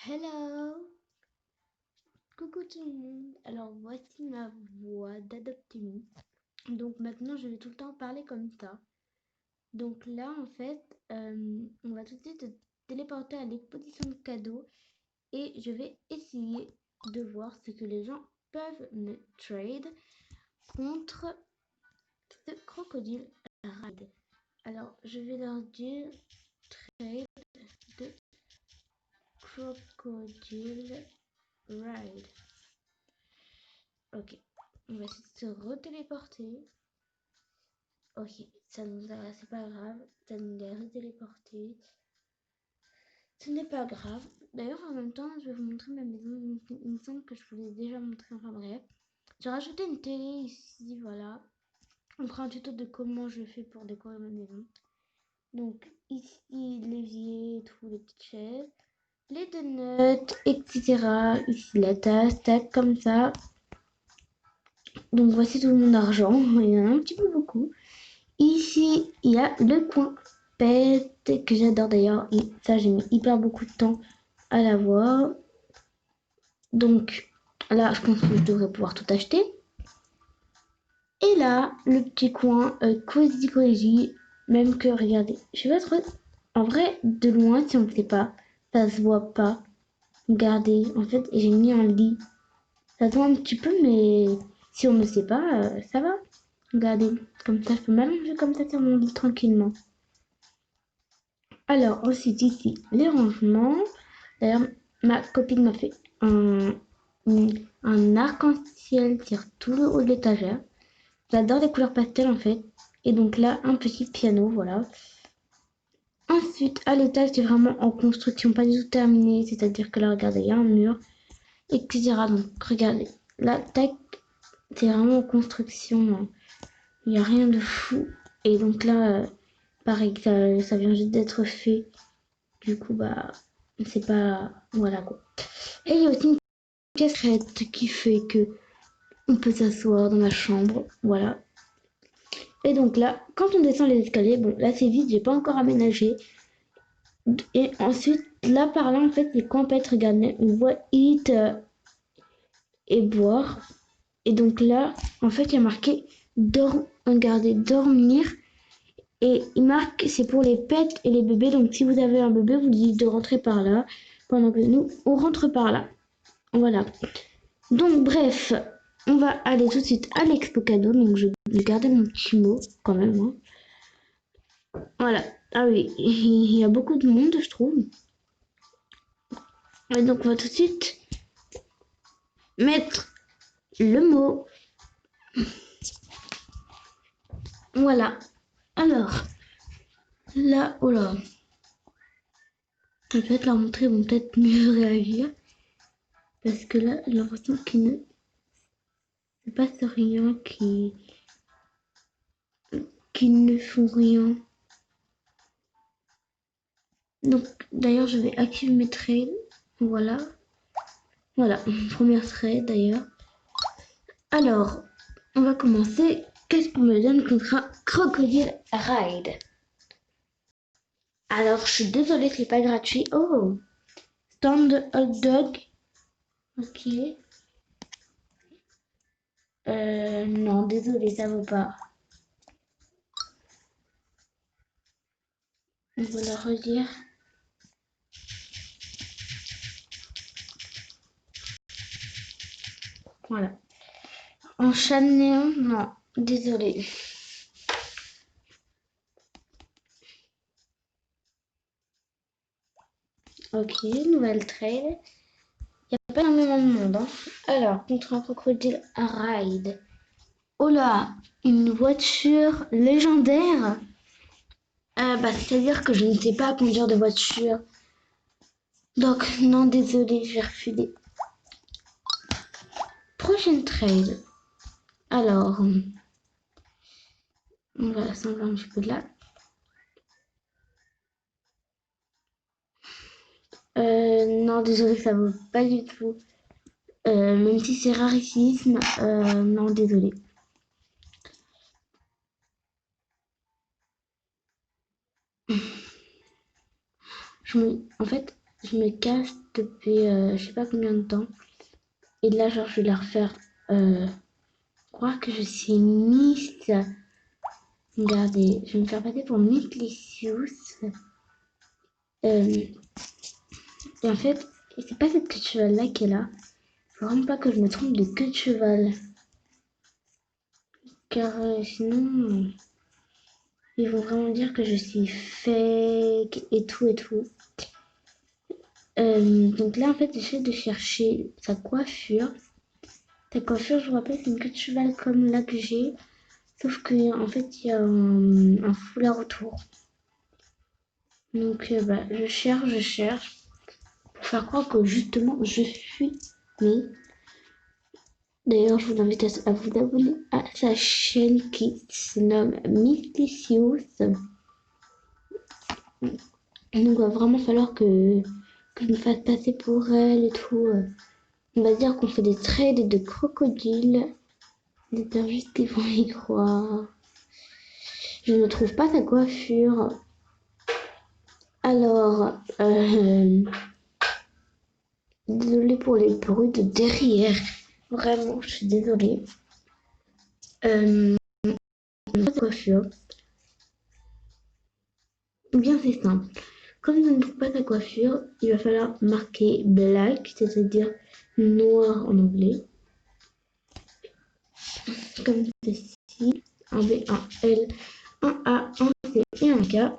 Hello, coucou tout le monde. Alors voici ma voix d'Adoptimi. Donc maintenant je vais tout le temps parler comme ça. Donc là en fait, on va tout de suite se téléporter à l'exposition de cadeaux et je vais essayer de voir ce que les gens peuvent me trade contre ce crocodile ride. Alors je vais leur dire trade de crocodile ride. Ok, on va essayer de se retéléporter. Ok, c'est pas grave, ça nous a retéléporté. Ce n'est pas grave. D'ailleurs, en même temps, je vais vous montrer ma maison. Il me semble que je vous l'ai déjà montré. Enfin bref, j'ai rajouté une télé ici, voilà. On fera un tuto de comment je fais pour décorer ma maison. Donc ici, l'évier, tout, les petites chaises, les donuts, etc. Ici la tasse, tac, comme ça. Donc voici tout mon argent. Il y en a un petit peu beaucoup. Ici, il y a le coin pet que j'adore d'ailleurs. Et ça, j'ai mis hyper beaucoup de temps à l'avoir. Donc là, je pense que je devrais pouvoir tout acheter. Et là, le petit coin cozy cozy. Même que, regardez, je vais être en vrai, de loin, si on ne sait pas, ça se voit pas. Regardez, en fait, j'ai mis un lit. Ça se voit un petit peu, mais si on ne sait pas, ça va. Regardez, comme ça, je peux m'allonger comme ça sur mon lit tranquillement. Alors, ensuite, ici, les rangements. D'ailleurs, ma copine m'a fait un arc-en-ciel sur tout le haut de l'étagère. J'adore les couleurs pastel en fait. Et donc là, un petit piano, voilà. Ensuite, à l'étage, c'est vraiment en construction, pas du tout terminé. C'est-à-dire que là, regardez, il y a un mur, etc. Donc, regardez, là, tac, c'est vraiment en construction. Il n'y a rien de fou. Et donc là, pareil, ça vient juste d'être fait. Du coup, bah, c'est pas. Voilà quoi. Et il y a aussi une pièce secrète qui fait que on peut s'asseoir dans ma chambre. Voilà. Et donc là, quand on descend les escaliers, bon, là c'est vide, j'ai pas encore aménagé. Et ensuite, là par là, en fait, les campettes, regardez, on voit eat et boire. Et donc là, en fait, il y a marqué regardez, dormir. Et il marque, c'est pour les pets et les bébés. Donc si vous avez un bébé, vous dites de rentrer par là. Pendant que nous, on rentre par là. Voilà. Donc bref, on va aller tout de suite à l'expo cadeau. Donc je vais garder mon petit mot quand même. Hein. Voilà. Ah oui, il y a beaucoup de monde, je trouve. Et donc on va tout de suite mettre le mot. Voilà. Alors, là, oh là. Je vais peut-être leur montrer, ils vont peut-être mieux réagir. Parce que là, j'ai l'impression qu'il ne se passe rien, qu'ils ne font rien. Donc, d'ailleurs, je vais activer mes trades. Voilà. Voilà, première trade d'ailleurs. Alors, on va commencer. Qu'est-ce qu'on me donne contre un crocodile ride? Alors, je suis désolée, c'est pas gratuit. Oh, stand hot dog. Ok. Non, désolée, ça vaut pas. On va le redire. Voilà. En chat néon, non, désolée. Ok, nouvelle trade. Il n'y a pas énormément de monde. Hein. Alors, contre un crocodile ride. Oh là, une voiture légendaire. Bah, c'est-à-dire que je ne sais pas conduire de voiture. Donc, non, désolé, je vais refuser. Prochaine trade. Alors, on va s'enlever un petit peu de là. Non, désolé, ça vaut pas du tout. Même si c'est rarissime, non, désolé. En fait, je me casse depuis je sais pas combien de temps. Et là, genre, je vais la refaire. Croire que je suis Miss. Regardez, je vais me faire passer pour Miss Licious. Et en fait, c'est pas cette queue de cheval là qui est là. Faut vraiment pas que je me trompe de queue de cheval. Car sinon, ils vont vraiment dire que je suis fake et tout et tout. Donc là, en fait, j'essaie de chercher sa coiffure. Ta coiffure, je vous rappelle, c'est une queue de cheval comme là que j'ai. Sauf que en fait, il y a un foulard autour. Donc, bah, je cherche. Pour faire croire que justement, je suis mais d'ailleurs, je vous invite à vous abonner à sa chaîne qui se nomme Mythicious. Donc, il va vraiment falloir que je me fasse passer pour elle et tout. On va dire qu'on fait des trades de crocodiles. J'espère juste qu'ils vont y croire. Je ne trouve pas sa coiffure. Alors, désolée pour les bruits de derrière. Vraiment, je suis désolée. Pas de coiffure. Ou bien c'est simple. Comme je ne trouve pas sa coiffure, il va falloir marquer black, c'est-à-dire noir en anglais. Comme ceci. Un B, un L, un A, un C et un K.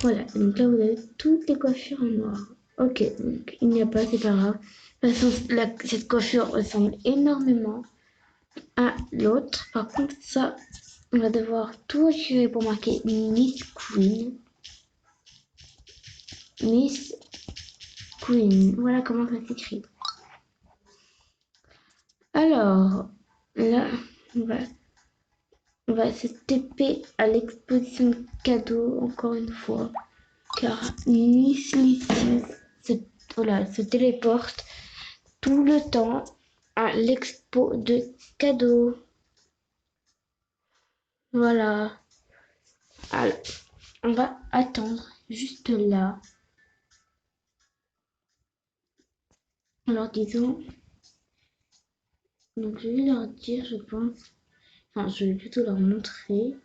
Voilà, donc là vous avez toutes les coiffures en noir. Ok, donc il n'y a pas, c'est pas grave. De toute façon, cette coiffure ressemble énormément à l'autre. Par contre, ça, on va devoir tout retirer pour marquer Miss Queen. Miss Queen, voilà comment ça s'écrit. Alors, là, on va, on va se taper à l'exposition cadeau encore une fois. Car Miss Lizzie se téléporte tout le temps à l'expo de cadeaux. Voilà. Alors, on va attendre juste là. Alors, disons, donc je vais leur dire, je pense, enfin, je vais plutôt leur montrer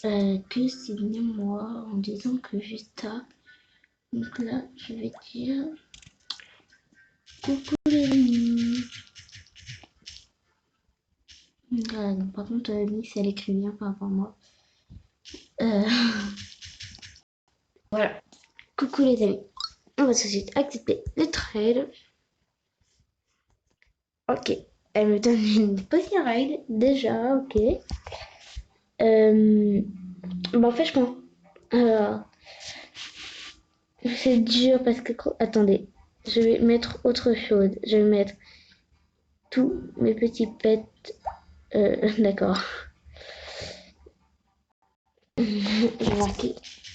que c'est moi en disant que juste ça. Donc là, je vais dire coucou les amis. Voilà, donc, par contre, Miss, elle écrit bien par rapport à moi. Euh, voilà. Coucou les amis. On va tout de suite accepter le trade. Ok. Elle me donne une petite ride. Déjà, ok. Bah, en fait, je pense. Alors, c'est dur parce que. Attendez. Je vais mettre autre chose. Je vais mettre tous mes petits pets. D'accord. J'ai marqué.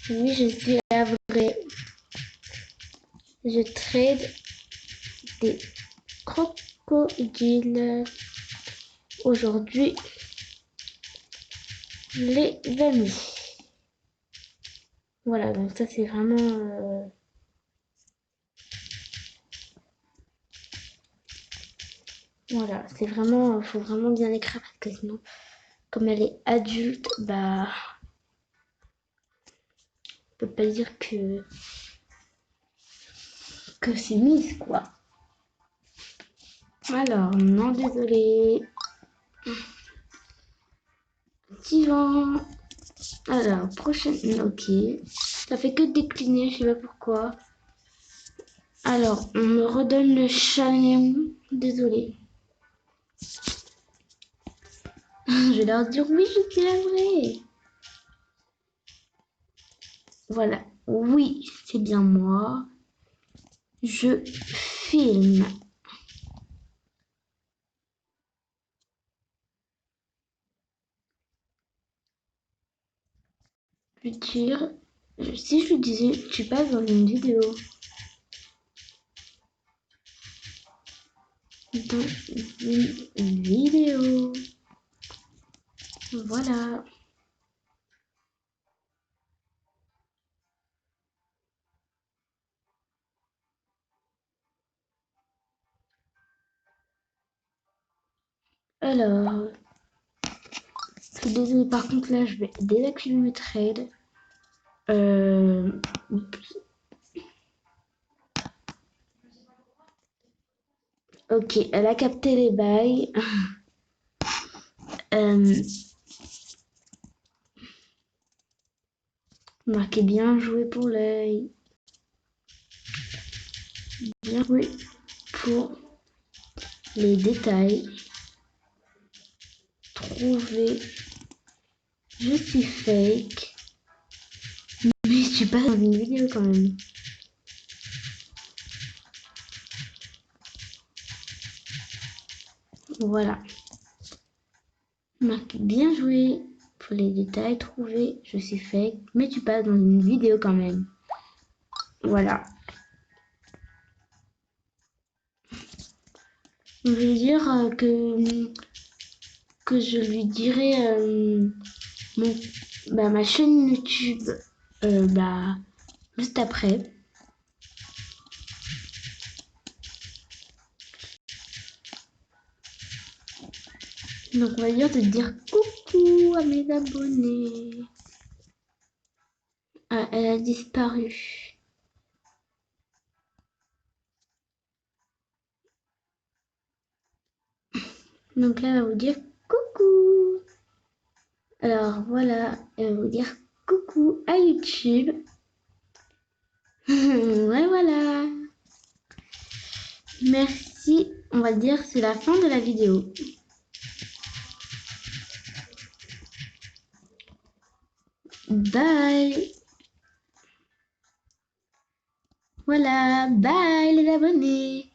Oui, je suis la vraie. Je trade des crocodiles aujourd'hui, les amis. Voilà, donc ça c'est vraiment. Voilà, c'est vraiment. Faut vraiment bien écrire parce que sinon, comme elle est adulte, bah. On peut pas dire que c'est mise quoi. Alors, non, désolé. Suivant. Alors, prochaine. Ok. Ça fait que décliner, je sais pas pourquoi. Alors, on me redonne le chaléon. Désolé. Je vais leur dire oui, je suis la vraie. Voilà. Oui, c'est bien moi. Je filme. Je vais dire. Si je lui disais, tu passes dans une vidéo. Dans une vidéo. Voilà. Alors, je suis désolée, par contre, là, je vais désactiver mes trades. Euh, ok, elle a capté les bails. Euh, marqué bien joué pour l'œil. Bien joué pour les détails. Trouver. Je suis fake. Mais je suis pas dans une vidéo quand même. Voilà. Marque bien joué pour les détails trouvés. Je suis fake, mais tu passes dans une vidéo quand même. Voilà. Je vais dire que je lui dirai ma chaîne YouTube juste après. Donc on va dire coucou à mes abonnés. Ah, elle a disparu. Donc là, elle va vous dire coucou. Alors voilà, elle va vous dire coucou à YouTube. Ouais, voilà. Merci. On va dire c'est la fin de la vidéo. Bye. Voilà, bye les abonnés.